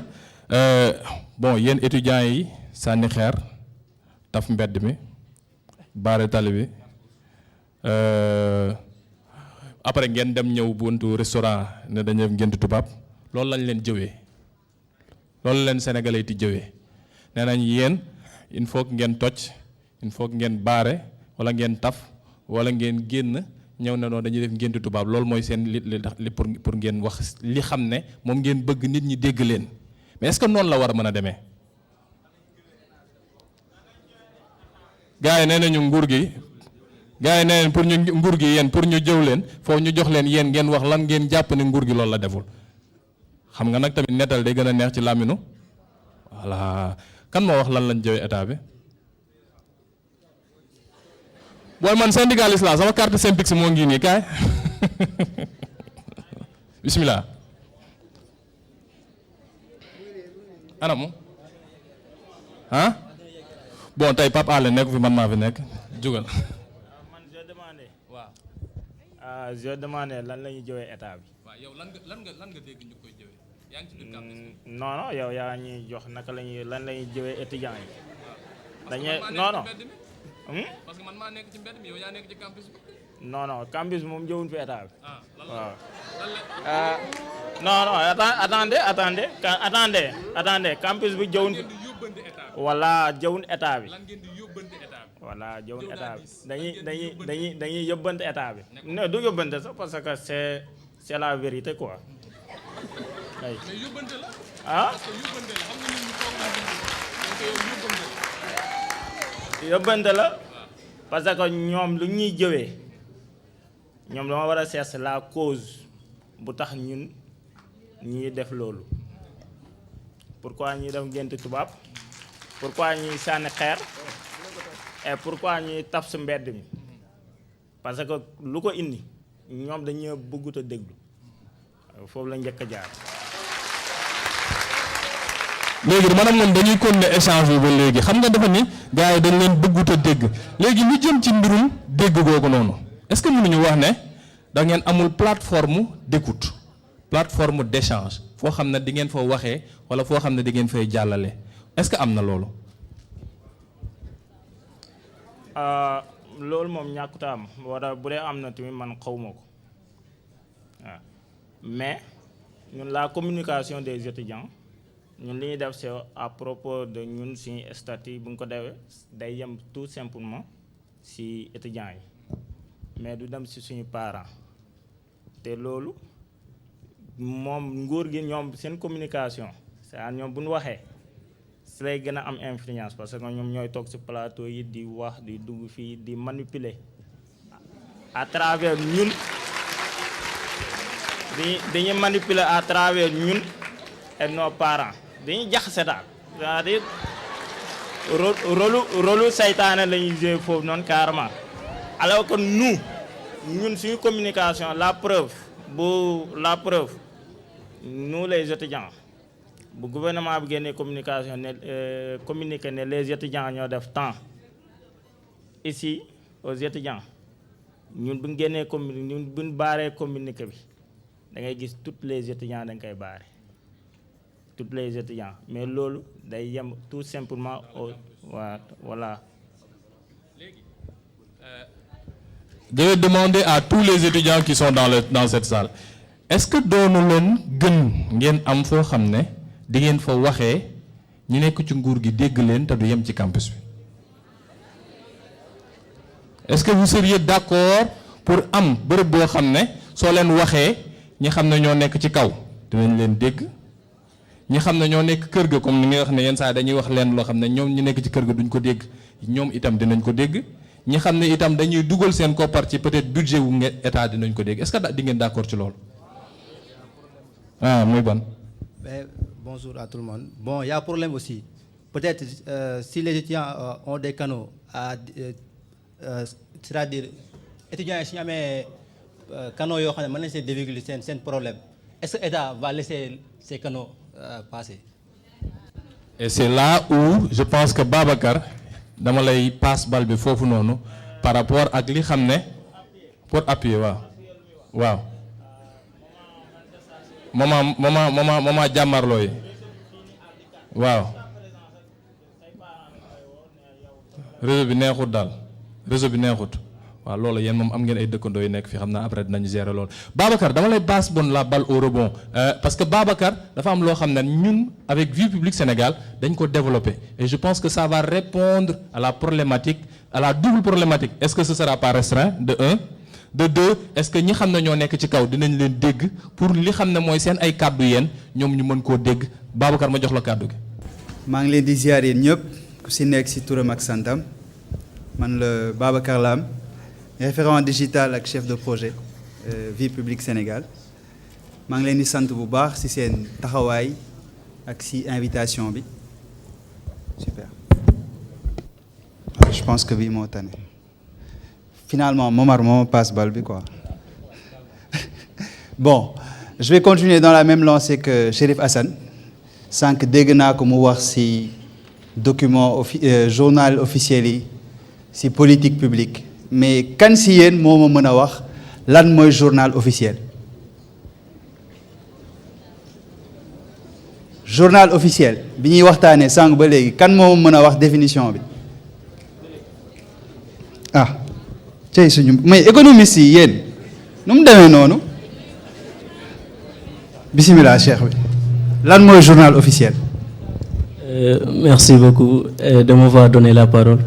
bon yéen étudiants yi sànni xeer taf mbedd mi baare tali bi après ngeen dem ñëw buntu restaurant ne dañu ngénte tubaab loolu lañ leen jëwee loolu leen sénégalais ti jëwee nee nañ yéen il faut que ngeen toj il faut que ngeen baare wala ngeen taf wala ngeen génn ñëw ne noonu dañuy def ngénte tubaab loolu mooy seen li pour ngeen wax li xam ne moom ngeen bëgg nit ñi dégg leen mais est-ce que noonu la war a mën a demee gars yi nee nañu nguur gi gars yi nee nañ pour ñu nguur gi yéen pour ñu jëw leen foofu ñu jox leen yéen ngeen wax lan ngeen jàpp ne nguur gi loolu la deful xam nga nag tamit nettal day gën a neex ci làmminu voilà kan moo wax lan lañ jëwee état bi booy man syndicaliste la sama carte Synpics moo ngi nii kaay bismillah anamu bon tey Pape Alé nekk fi man maa fi nekk jugal man je demandé waaw je demandé lan la ñuy jëwee état bi waaw yow lan nga dégg ñu koy jëwee yaa ngi ci biir campus non non yow yaa ñuy jox naka la ñuy lan la ñuy jëwee étudiants yi dañuy non non parce que man maa nekk ci mbedd mi yow yaa nekk ci campus bi non non campus moom jëwuñ fi état bi waaw non non attendez campus bi jëwuñ fi wala jëwuñ état bi voilà jëwuñ état bi dañuy yóbbante état bi non du yóbbante sax parce que c'est la vérité quoi ay yóbbante la parce que ñoom lu ñuy jëwee ñoom dama war a seet la cause bu tax ñun ñuy def loolu pourquoi ñuy def ngénte tubaab pourquoi ñuy sànni xeer et pourquoi ñuy taf si mbedd mi parce que lu ko indi ñoom dañuy bëggut a déglu foofu la njëkk a jaar. léegi maanaam moom dañuy continuer échange bi ba léegi xam nga dafa ni gars yi dañ leen bëggut a dégg léegi ñu jëm ci mbirum dégg googu noonu est-ce que mënuñu wax ne da ngeen amul plateforme d'écoute plateforme d'échange foo xam ne di ngeen fa waxee wala foo xam ne di ngeen fay jàllale est-ce que am na loolu. loolu moom ñàkkut a am wala bu dee am na tamit man xawma ko waaw mais ñun la communication des étudiants ñun li ñuy def c'est à propos de ñun suñu statut bu ñu ko defee day yem tout simplement ci étudiants yi mais du dem ci suñu parents te loolu moom nguur gi ñoom seen communication c'est-à-dire ñoom bu ñu waxee si lay gën a am influence parce que ñoom ñooy toog ci plateau yi di wax di dugg fii di manipuler à travers ñun dañuy manipuler à travers ñun et nos parents dañuy jaxase daal c'est-à-dire rôle saytaane la ñuy jouer foofu noonu carrément alors que ñun suñu communication la preuve nous les étudiants bu gouvernement bi génnee communication ne communiqué ne les étudiants ñoo def temps ici aux étudiants ñun bu ñu génnee ñun bu ñu baaree communiqué bi da ngay gis toutes les étudiants da nga koy baare toutes les étudiants mais loolu day yem tout simplement voilà. Je vais demander à tous les étudiants qui sont dans cette salle est-ce que doonu leen gën ngeen am foo xam ne di ngeen fa waxee ñu nekk ci nguur gi dégg leen te du yem ci campus bi est-ce que vous seriez d'accord pour am bërëb boo xam ne soo leen waxee ñi xam ne ñoo nekk ci kaw dinañ leen dégg ñi xam ne ñoo nekk kër ga comme ni nga wax ne yenn saa dañuy wax leen loo xam ne ñoom ñi nekk ci kër ga duñ ko dégg ñoom itam dinañ ko dégg ñi xam ne itam dañuy dugal seen koppar ci peut-être budget wu ngeen état dinañ ko dégg est-ce que di ngeen d'accord ci loolu muy ban. Bonjour à tout le monde. Bon, il y a un problème aussi. Peut-être si les étudiants ont des canaux, c'est-à-dire étudiants yi su ñu amee canaux yoo xam ne mën nañu see dévéhiculer seen problème est-ce que l'État va laisser ces canaux passer? Et c'est là où je pense que Babacar dama lay passe bal bi foofu noonu par rapport ak li xam ne pour appuyer waaw mama jàmmarloo yi waaw réseau bi neexut daal waaw loolu yéen moom am ngeen ay dëkkandoo yu nekk fi xam naa après dinañu gérer loolu Babacar dama lay passe la balle au rebond parce que Babacar dafa am loo xam ne ñun avec Vie Publique Sénégal dañ ko développer et je pense que ça va répondre à la problématique à la double problématique est-ce que ce sera pas restreint de un de deux est-ce que ñi xam ne ñoo nekk ci kaw dinañ leen dégg pour li xam ne mooy seen ay kàddu yéen ñoom ñu mën koo dégg Babacar ma jox la kàddu gi. maa ngi leen di ziar yéen ñëpp ku si nekk si turam ak santam man la Babacar Lam référent digital ak chef de projet Vie Publique Sénégal maa ngi leen di sant bu baax si seen taxawaay ak si invitation bi super. Je pense que bii moo tane. Finalement, Momar Momar passe balle, quoi. Bon, je vais continuer dans la même lancée que Chérif Hassan. Sans que dégna comme voir si document journal officiel, si politique publique. Mais quand si yen moment mena wax lan moy journal officiel. Journal officiel. Bi ñuy waxtané sank ba légui kan mo mena wax définition bi. Ah. Mais économiste yi yéen nu mu demee noonu bismillah cheikh bi lan mooy journal officiel. Merci beaucoup de m'avoir donné la parole.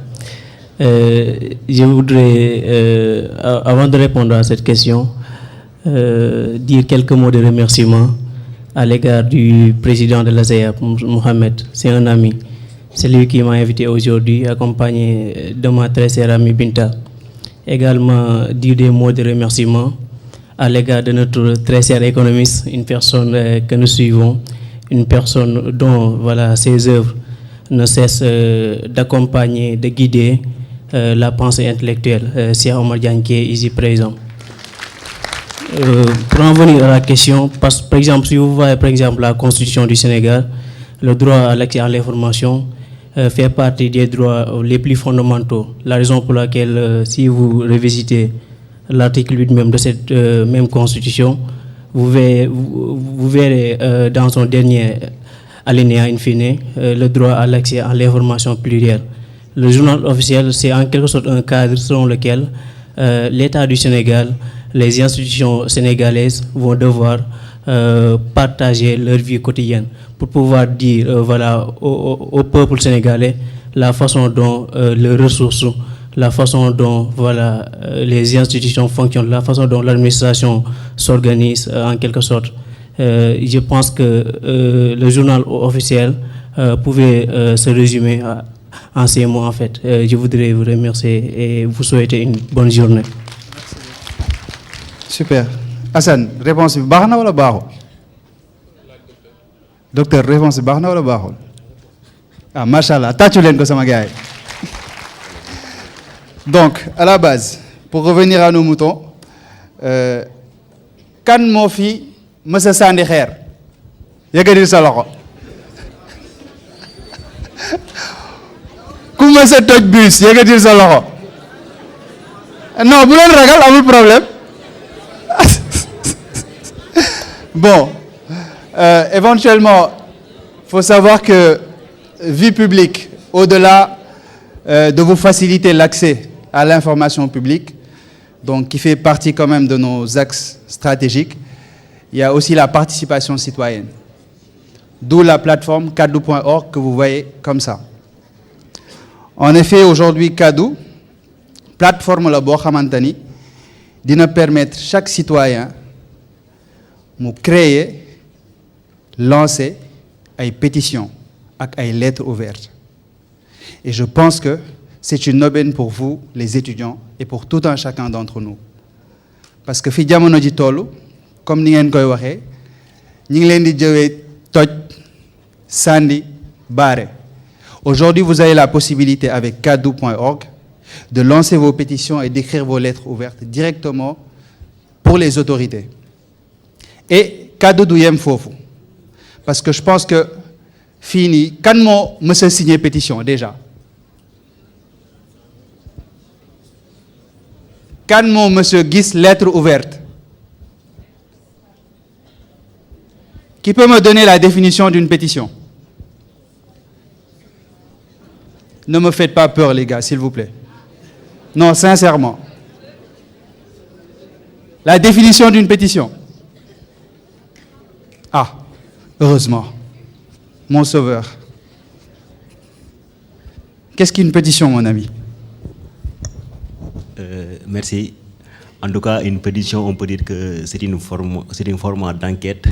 Je voudrais avant de répondre à cette question dire quelques mots de remerciement à l'égard du président de l'ASEAP, Mohamed. C'est un ami, c'est lui qui m'a invité aujourd'hui accompagné de ma très chère amie Binta. Également dire des mots de remerciement à l'égard de notre très cher économiste, une personne que nous suivons, une personne dont voilà, ses œuvres ne cessent d'accompagner, de guider la pensée intellectuelle. Cheikh Omar Diagne qui est ici présent. Pour en venir à la question, par exemple, si vous voyez par exemple la Constitution du Sénégal, le droit à l'accès à l'information fait partie des droits les plus fondamentaux. La raison pour laquelle, si vous revisitez l'article 8 même de cette même constitution, vous verrez dans son dernier alinéa in fine le droit à l'accès à l'information plurielle. Le journal officiel, c'est en quelque sorte un cadre selon lequel l'État du Sénégal, les institutions sénégalaises vont devoir partager leur vie quotidienne, pour pouvoir dire voilà, au peuple sénégalais la façon dont les ressources, la façon dont voilà, les institutions fonctionnent, la façon dont l'administration s'organise en quelque sorte. Je pense que le journal officiel pouvait se résumer en ces mots en fait. Je voudrais vous remercier et vous souhaiter une bonne journée. Super. Hassan, réponse bi baax na wala baaxul? Docteur, réponse bi baax na wala baaxul? Ah, machallah, tàccu leen ko sama gars yi. Donc, à la base, pour revenir à nos moutons, kan moo fi mësa sànni xeer? Yëkkatil sa loxo. Ku mësa toj bus, yëkkatil sa loxo. Non, bu leen ragal, amul problème. Bon, éventuellement, il faut savoir que vie publique, au-delà de vous faciliter l'accès à l'information publique, donc qui fait partie quand même de nos axes stratégiques, il y a aussi la participation citoyenne. D'où la plateforme kaddu.org que vous voyez comme ça. En effet, aujourd'hui, Kaddu, plateforme la boo xamante ni dina permettre chaque citoyen de créer, lancer une pétition avec une lettre ouverte. Et je pense que c'est une aubaine pour vous, les étudiants, et pour tout un chacun d'entre nous. Parce que fi jamono ji tollu, comme ni ngeen koy waxee, ñi ngi leen di jëwee toj, sandi, bare. Aujourd'hui, vous avez la possibilité avec kaddu.org de lancer vos pétitions et d'écrire vos lettres ouvertes directement pour les autorités. Et Kaddu du yem fofu. Parce que je pense que fini, quand moi me signé pétition déjà. Quand moi monsieur Guis lettre ouverte. Qui peut me donner la définition d'une pétition? Ne me faites pas peur les gars, s'il vous plaît. Non, sincèrement. La définition d'une pétition. Ah, heureusement. Mon sauveur. Qu'est-ce qu'une pétition, mon ami? Merci. En tout cas, une pétition, on peut dire que c'est une forme d'enquête,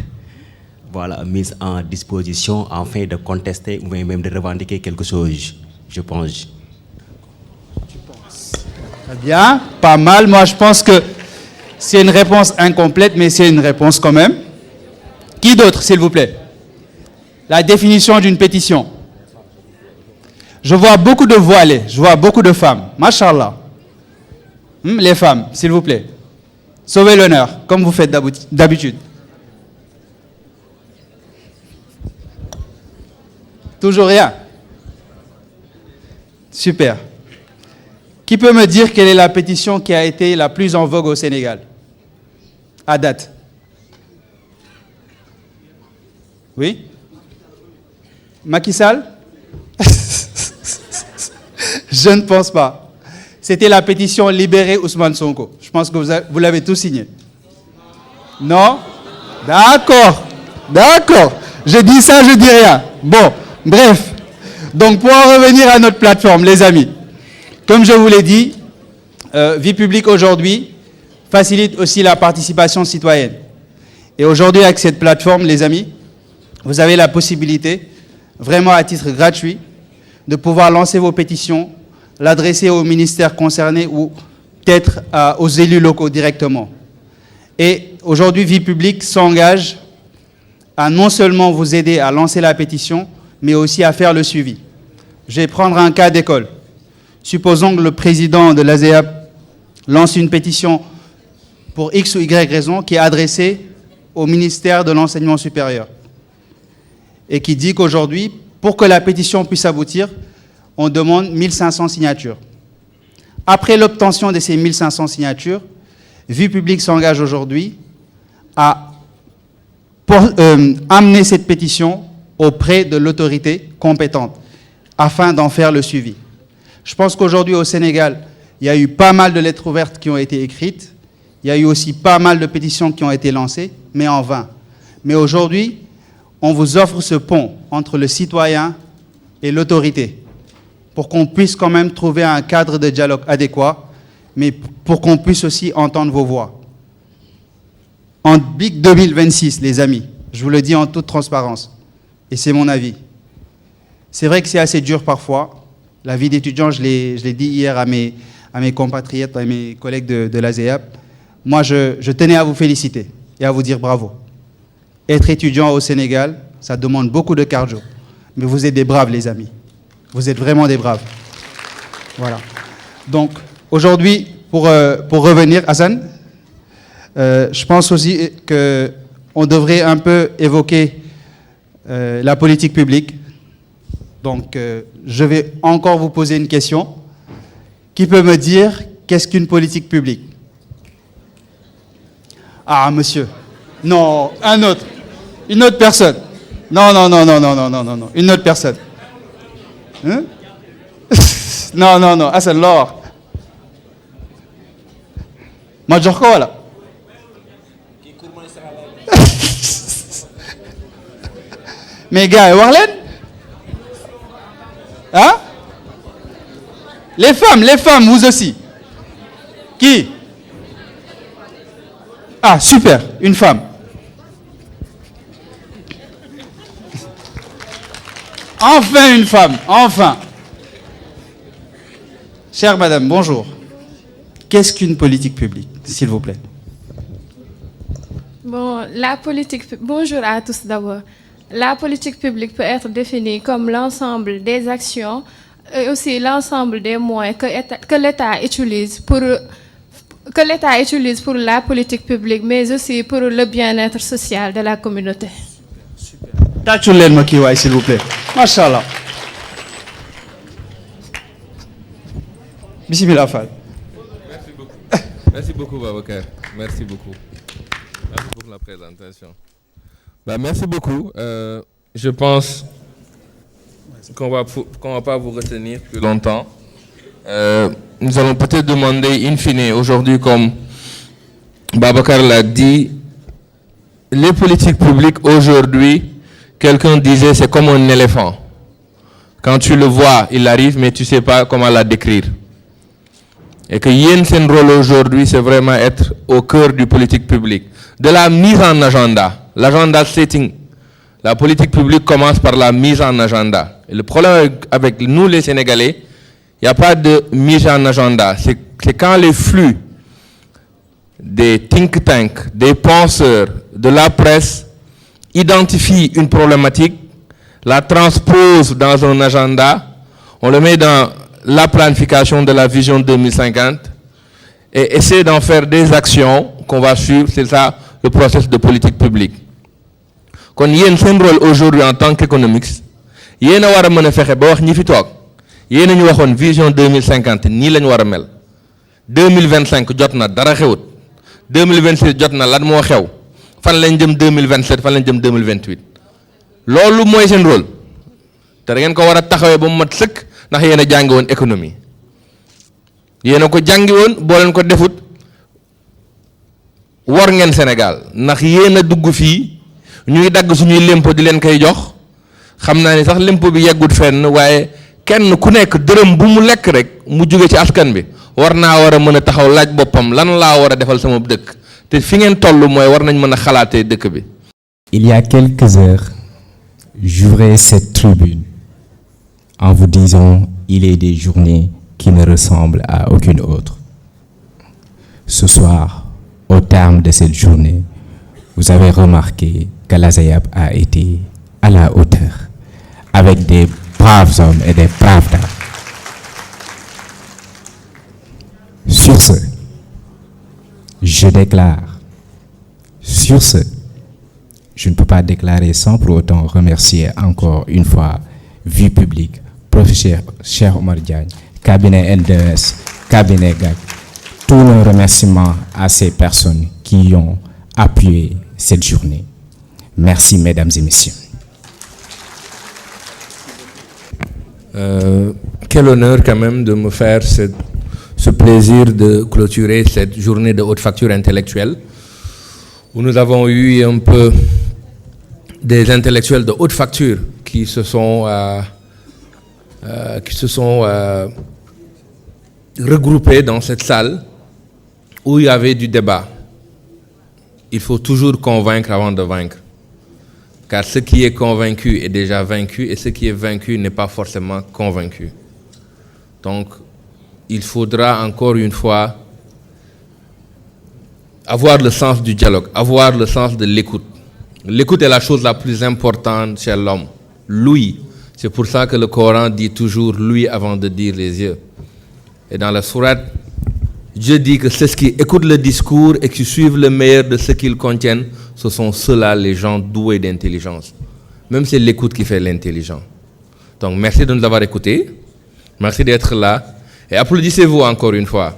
voilà, mise en disposition afin de contester ou même de revendiquer quelque chose, je pense. Très bien, pas mal. Moi, je pense que c'est une réponse incomplète, mais c'est une réponse quand même. Qui d'autre, s'il vous plaît? La définition d'une pétition. Je vois beaucoup de voilées, je vois beaucoup de femmes. Machallah. Les femmes, s'il vous plaît. Sauvez l'honneur, comme vous faites d'habitude. Toujours rien. Super. Qui peut me dire quelle est la pétition qui a été la plus en vogue au Sénégal? À date. Oui? Macky Sall? Je ne pense pas. C'était la pétition Libérer Ousmane Sonko. Je pense que vous l'avez tous signé. Non? D'accord. D'accord. Je dis ça, je dis rien. Bon, bref. Donc, pour en revenir à notre plateforme, les amis, comme je vous l'ai dit, Vie publique aujourd'hui facilite aussi la participation citoyenne. Et aujourd'hui, avec cette plateforme, les amis, vous avez la possibilité, vraiment à titre gratuit, de pouvoir lancer vos pétitions, l'adresser aux ministères concernés ou peut-être aux élus locaux directement. Et aujourd'hui, Vie publique s'engage à non seulement vous aider à lancer la pétition, mais aussi à faire le suivi. Je vais prendre un cas d'école. Supposons que le président de l'ASEAP lance une pétition pour X ou Y raison qui est adressée au ministère de l'Enseignement supérieur et qui dit qu'aujourd'hui, pour que la pétition puisse aboutir, on demande 1500 signatures. Après l'obtention de ces 1500 signatures, Vie publique s'engage aujourd'hui à amener cette pétition auprès de l'autorité compétente afin d'en faire le suivi. Je pense qu'aujourd'hui au Sénégal, il y a eu pas mal de lettres ouvertes qui ont été écrites, il y a eu aussi pas mal de pétitions qui ont été lancées, mais en vain. Mais aujourd'hui, on vous offre ce pont entre le citoyen et l'autorité pour qu'on puisse quand même trouver un cadre de dialogue adéquat, mais pour qu'on puisse aussi entendre vos voix. En BIC 2026, les amis, je vous le dis en toute transparence, et c'est mon avis. C'est vrai que c'est assez dur parfois. La vie d'étudiant, je l'ai dit hier à mes compatriotes, à mes collègues de l'ASEAP. Moi, je tenais à vous féliciter et à vous dire bravo. Être étudiant au Sénégal, ça demande beaucoup de cardio. Mais vous êtes des braves, les amis. Vous êtes vraiment des braves. Voilà. Donc, aujourd'hui, pour revenir, Hassan, je pense aussi qu'on devrait un peu évoquer la politique publique. Donc, je vais encore vous poser une question. Qui peut me dire qu'est-ce qu'une politique publique? Ah, monsieur. Non, un autre. Une autre personne. Non. Une autre personne. Hein? Non. Hassan Lor. Majorko, voilà. Mais gars, Warlen? Hein? Les femmes, vous aussi. Qui? Ah, super, une femme. Enfin une femme, enfin. Chère madame, bonjour. Qu'est-ce qu'une politique publique, s'il vous plaît? Bon, bonjour à tous d'abord. La politique publique peut être définie comme l'ensemble des actions et aussi l'ensemble des moyens que l'État utilise pour la politique publique, mais aussi pour le bien-être social de la communauté. Tachoulen Makiwaï, s'il vous plaît. Machallah. Bismillah Fall. Merci beaucoup. Merci beaucoup, Babacar. Merci beaucoup. Merci pour la présentation. Merci beaucoup. Je pense qu'on va pas vous retenir plus longtemps. Nous allons peut-être demander in fine aujourd'hui, comme Babacar l'a dit, les politiques publiques aujourd'hui, quelqu'un disait c'est comme un éléphant. Quand tu le vois, il arrive, mais tu ne sais pas comment la décrire. Et que Yen Sen rôle aujourd'hui, c'est vraiment être au cœur du politique public. De la mise en agenda, l'agenda setting. La politique publique commence par la mise en agenda. Et le problème avec nous les Sénégalais, il n'y a pas de mise en agenda. C'est quand les flux des think tanks, des penseurs, de la presse identifient une problématique, la transposent dans un agenda, on le met dans la planification de la vision 2050 et essaie d'en faire des actions qu'on va suivre. C'est ça le processus de politique publique. Quand il y a un rôle aujourd'hui en tant qu'économiste, il y a un faire yéen a ñu waxoon vision 2050 nii la ñu war a mel 2025 jot na dara xewut 2026 jot na lan moo xew fan lañ jëm 2027 fan lañ jëm 2028 loolu mooy seen rôle te da ngeen ko war a taxawee ba mu mat sëkk ndax yéen a jàngi woon économie yéen a ko jàngi woon boo leen ko defut war ngeen Sénégal ndax yéen a dugg fii ñuy dagg suñuy lempo di leen koy jox xam naa ni sax lempo bi yeggut fenn waaye kenn ku nekk dërëm bu mu lekk rek mu jóge ci askan bi war naa war a mën a taxaw laaj boppam lan laa war a defal sama dëkk te fi ngeen toll mooy war nañ mën a xalaatee dëkk bi. Il y a quelques heures, j'ouvrais cette tribune en vous disant il est des journées qui ne ressemblent à aucune autre. Ce soir, au terme de cette journée, vous avez remarqué que l'ASEAP a été à la hauteur, avec des braves hommes et des braves dames. Sur ce, je déclare, je ne peux pas déclarer sans pour autant remercier encore une fois Vie Publique, professeur Cheikh Omar Diagne, cabinet NDS, cabinet GAC, tous nos remerciements à ces personnes qui ont appuyé cette journée. Merci mesdames et messieurs. Quel honneur quand même de me faire ce plaisir de clôturer cette journée de haute facture intellectuelle où nous avons eu un peu des intellectuels de haute facture qui se sont regroupés dans cette salle où il y avait du débat. Il faut toujours convaincre avant de vaincre. Car ce qui est convaincu est déjà vaincu et ce qui est vaincu n'est pas forcément convaincu. Donc, il faudra encore une fois avoir le sens du dialogue, avoir le sens de l'écoute. L'écoute est la chose la plus importante chez l'homme. L'ouïe. C'est pour ça que le Coran dit toujours l'ouïe avant de dire les yeux. Et dans la sourate, Dieu dit que ceux qui écoutent le discours et qui suivent le meilleur de ce qu'ils contiennent, ce sont ceux-là les gens doués d'intelligence. Même c'est l'écoute qui fait l'intelligent. Donc merci de nous avoir écoutés. Merci d'être là. Et applaudissez-vous encore une fois.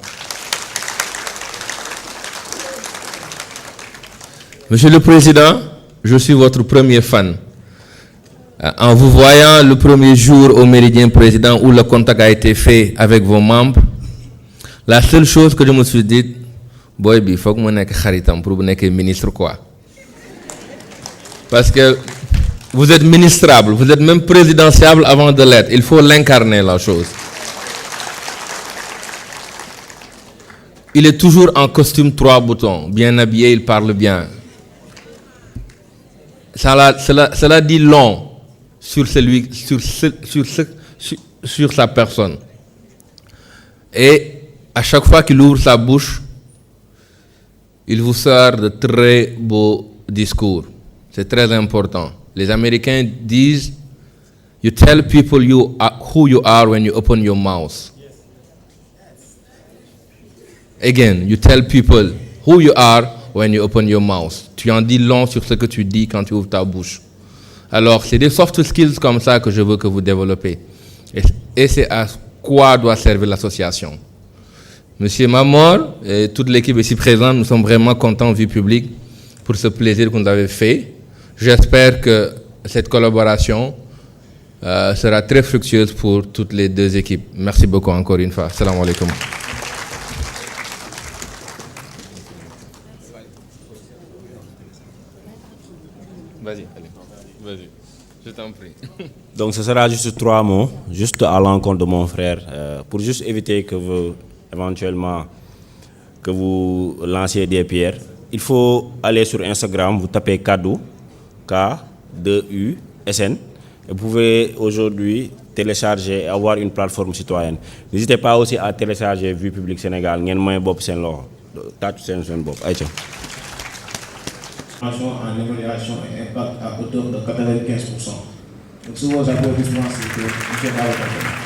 Monsieur le Président, je suis votre premier fan. En vous voyant le premier jour au Méridien Président où le contact a été fait avec vos membres, la seule chose que je me suis dit, boy, il faut que je sois kharitam pour être ministre quoi. Parce que vous êtes ministrable, vous êtes même présidentiable avant de l'être. Il faut l'incarner la chose. Il est toujours en costume 3 boutons, bien habillé, il parle bien. Cela dit long sur sa personne. Et à chaque fois qu'il ouvre sa bouche, il vous sort de très beaux discours. C'est très important. Les Américains disent, you tell people who you are when you open your mouth. Again, you tell people who you are when you open your mouth. Tu en dis long sur ce que tu dis quand tu ouvres ta bouche. Alors, c'est des soft skills comme ça que je veux que vous développez. Et c'est à quoi doit servir l'association. Monsieur Mamor et toute l'équipe ici présente, nous sommes vraiment contents, Vie Publique, pour ce plaisir que vous avez fait. J'espère que cette collaboration sera très fructueuse pour toutes les deux équipes. Merci beaucoup encore une fois. Salam alaikum. Vas-y, je t'en prie. Donc ce sera juste 3 mots, juste à l'encontre de mon frère, pour juste éviter que vous, éventuellement, que vous lanciez des pierres. Il faut aller sur Instagram, vous tapez Kadou, K-2-U-S-N, et vous pouvez aujourd'hui télécharger et avoir une plateforme citoyenne. N'hésitez pas aussi à télécharger Vie Publique Sénégal, ngeen moy bop sen loxo, tatu sen bop. Ayca. En évaluation et impact à hauteur de 95%. Donc, sous vos applaudissements, s'il vous plaît, M. Babacar.